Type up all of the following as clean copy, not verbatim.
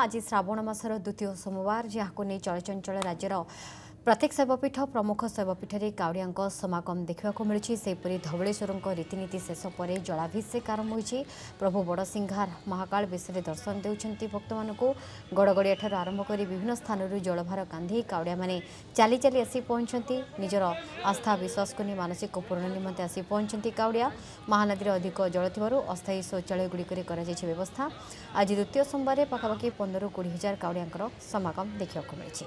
आज श्रावण मासर द्वितीय सोमवार जहाँ नहीं चलचंचल राज्यर प्रत्येक शैवपीठ प्रमुख शैवपीठ में काउड़िया समागम देखा मिली। सेपरी धवलेश्वर रीतिनीति शेष पर जलाभिषेक आरंभ हो। प्रभु बड़सिंघार महाकाल बेशे दर्शन देउछंती भक्त मानू। गड़गड़िया ठार आरंभ कर विभिन्न स्थान जलभार कांधी काउड़िया माने चाली चाली आसी पहुंचती। निजर आस्था विश्वास को नहीं मानसिक पूरण निमंते आसी पहुंचती। काउड़िया महानदी अधिक जल थी अस्थायी शौचालय गुड़िक व्यवस्था। आज द्वितीय सोमवार पखापाखि 15-20 काउड़िया समागम देखा मिली।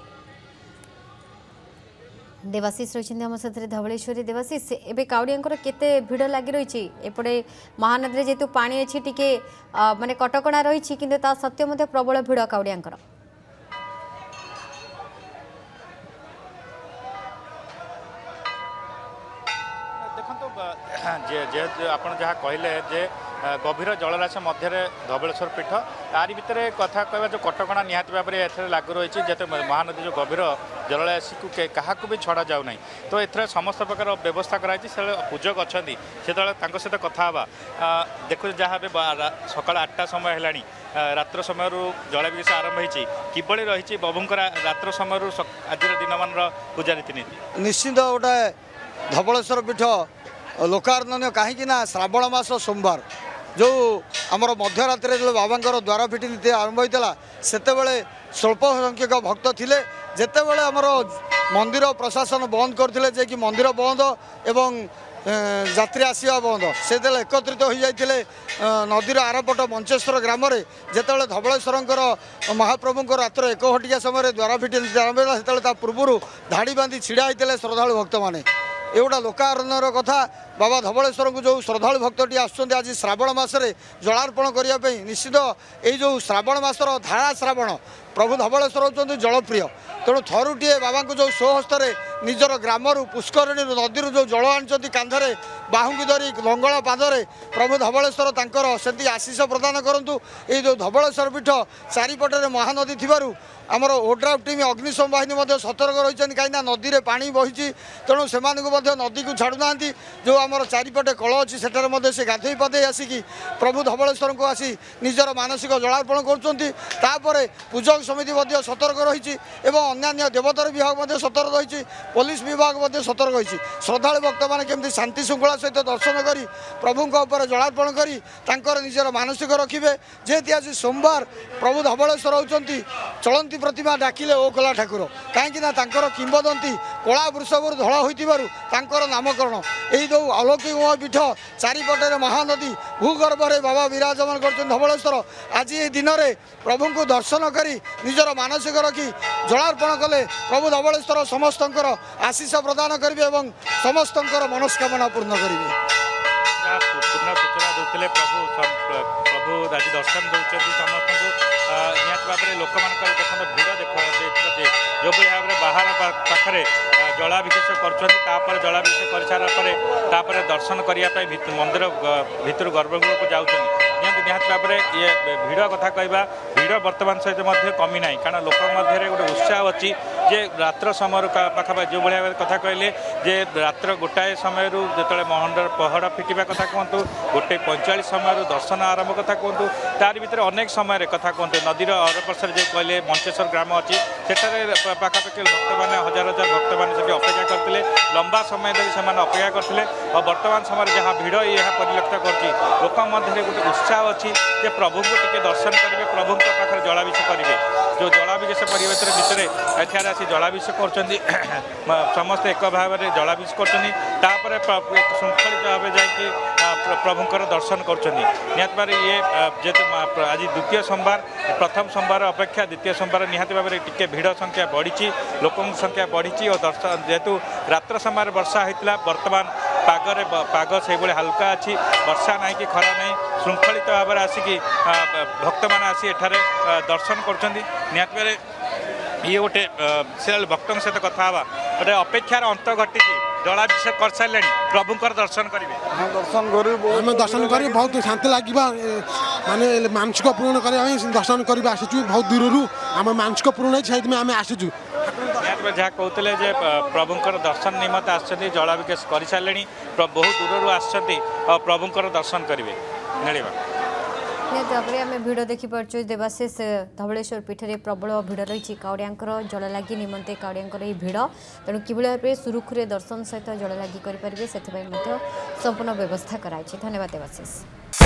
देवाशीष रही आम साथ धवलेश्वरी। देवाशीष एवं काउड़िया केते भिड़ लगी रही एपटे महानदी जेतु पानी अच्छी टिके माने कटकणा रही कि सत्य प्रबल भिड़ काउड़िया जेहेतु आप जहाँ कहले जे गभीर जलराशि मध्य धवलेश्वर पीठ तारी भितर कथा कहवा जो कटकणा निहाती भाव में लागू रही जेते महानदी जो गभीर जलराशि को क्या भी छड़ा जाऊ ना तो एथर समस्त प्रकार व्यवस्था कराई पूजक अच्छा से सहित कथा देखु जहाँ सकाल 8टा समय है रात्र समय जलाभिषेक आरंभ होती किभली रही प्रभुंर रात्र समय आज दिनमान पूजा रीतिनीति निश्चित गोटे धवलेश्वर पीठ लोकार्णन कहीं श्रावण मास सोमवार जो आमर मध्यरात्रि जो बाबांकर द्वार फिटी नीति आरंभ होता से स्वल्प संख्यक भक्त थिले जेतेबेले आमर मंदिर प्रशासन बंद करथिले जे कि मंदिर बंद एवं यात्री आसवा बंद से एकत्रित हो जाते नदीर आरपट मंचेश्वर ग्राम जिते धवलेश्वर महाप्रभुंर रात्र 1 घटिया समय द्वार फिटी नीति आरंभ होता से पूर्व धाड़ी बांधि छिड़ा होते श्रद्धालु भक्त मैंने एगोटा लोकारणर कथा बाबा धवलेश्वर को जो श्रद्धालु भक्तटी आसुच्च आज श्रावण मसरे जलार्पण करने निश्चित ये जो श्रावण मासर धारा श्रावण प्रभु धवलेश्वर होती जलप्रिय तेणु थरुटे बाबा को जो स्वहस्तर निजर ग्रामर पुष्करणी नदी जो जल आनी कांधरे बाहुंकी धरी लंगल पादरे प्रभु धवलेश्वर तांकर से आशीष प्रदान करूँ। ये जो धवलेश्वर पीठ चारिपटे महानदी थी आमर ओड्राफ टीम अग्निशम बाहिनी सतर्क रही कहीं नदी में पानी बही तेणु से नदी को छाड़ूना जो आमर चारिपटे कल अच्छी से गाधई पाधई आसिकी प्रभु धवलेश्वर को आसी निजर मानसिक जलार्पण कर पूजक समिति सतर्क रही अन्य देवतार विभाग सतर्क रही पुलिस विभाग सतर्क रही श्रद्धालु भक्त मैंने केमती शांति श्रृंखला सहित दर्शन कर प्रभु जलार्पण कर निजर मानसिक रखिए जेहेतु आज सोमवार प्रभु धवलेश्वर होती चलती प्रतिमा डाकिले ओ कला ठाकुर कहीं किंबदंती कला वृषभ धड़ा होकर नामकरण यही जो अलौकिक पीठ चारिपटे महानदी भूगर्भ में बाबा विराजमान कर धवलेश्वर आज ये दिन में प्रभु को दर्शन कर निजर मानसिक रखी जलार्पण कले प्रभु धवलेश्वर समस्त आशीष प्रदान करेंगे और समस्त मनस्कामना पूर्ण करेंगे। पूर्ण सूचना दूसरे प्रभु आज दर्शन दौरान समस्त निहत भाव में लोक मान देखते भिड़ देखा जो भाव में बाहर पाखे जलाभिषेक कर जलाभिषेक कर सारापर दर्शन करने मंदिर भितर गर्भगृह को जाऊँ निहत भाव में ये भिड़ कथा कहवा भिड़ बर्तमान सहित कमी ना कारण लोक मध्य गोटे उत्साह अच्छी जे रात्र समय पाखापा जो भाई कथा कहले जे रात्र गोटाए समय जो मंडर पहड़ फिटा कथा कहतु 1:45 समय दर्शन आरंभ कथा कहतु तार भर अनेक समय कथा कहतु नदीर अरपरसर जो कहले मंचेश्वर ग्राम अच्छी सेठारे पाखापाखि भक्त मैंने हजार हजार भक्त मैंने अपेक्षा करते लंबा समय धरी से अपेक्षा करते और बर्तमान समय जहाँ भिड़ यह परिलक्षित कर लोक मध्य गोटे उत्साह अच्छी जे प्रभु को टिके दर्शन करेंगे प्रभु पाखे जलाभिषेक करेंगे जो जलाभिषेक परिवेश भितर एठार आसी जलाभिषेक कर समस्त एक भाव में जलाभिषेक कर श्रृंखलित भाव जा प्रभुंर दर्शन कर निहत भाव ये जेहेतु आज द्वितीय सोमवार प्रथम सोमवार अपेक्षा द्वितीय सोमवार निहत भाव में टिके भिड़ संख्या बढ़ी लोक संख्या बढ़ी और दर्शन जेहेतु रात्र समय वर्षा होता बर्तमान पागरे पाग से हल्का अच्छी वर्षा ना कि खरा नहीं श्रृंखलित भाव में आसिकी भक्त मैंने आसी एठारे दर्शन कर निहत भाव ये गोटे से भक्तों सहित कथा गोटे अपेक्षार अंत घटी जलाभिषेक कर सारे प्रभुंर दर्शन करेंगे दर्शन कर बहुत शांति लगे माने मानसिक पूर्ण करने दर्शन कर आसीचु बहुत दूर आम मानसिक पूर्ण है आम आसीचु जहाँ कहते प्रभुंर दर्शन निमंत आसछन्ति जलाभिषेक कर सारे बहुत दूर आसछन्ति प्रभुंर दर्शन करेंगे मिलवा निहत भाव में आम भिड़ देखिपुर देवाशीष धवलेश्वर पीठ में प्रबल भिड़ रही काउड़ियांकर जल लगी निमंते काउड़ियांकर यह भिड़ तेणु किभଳି भाव सुरुखुरे दर्शन सहित जल लगी करेंगे से संपूर्ण व्यवस्था कराई। धन्यवाद देवाशीष।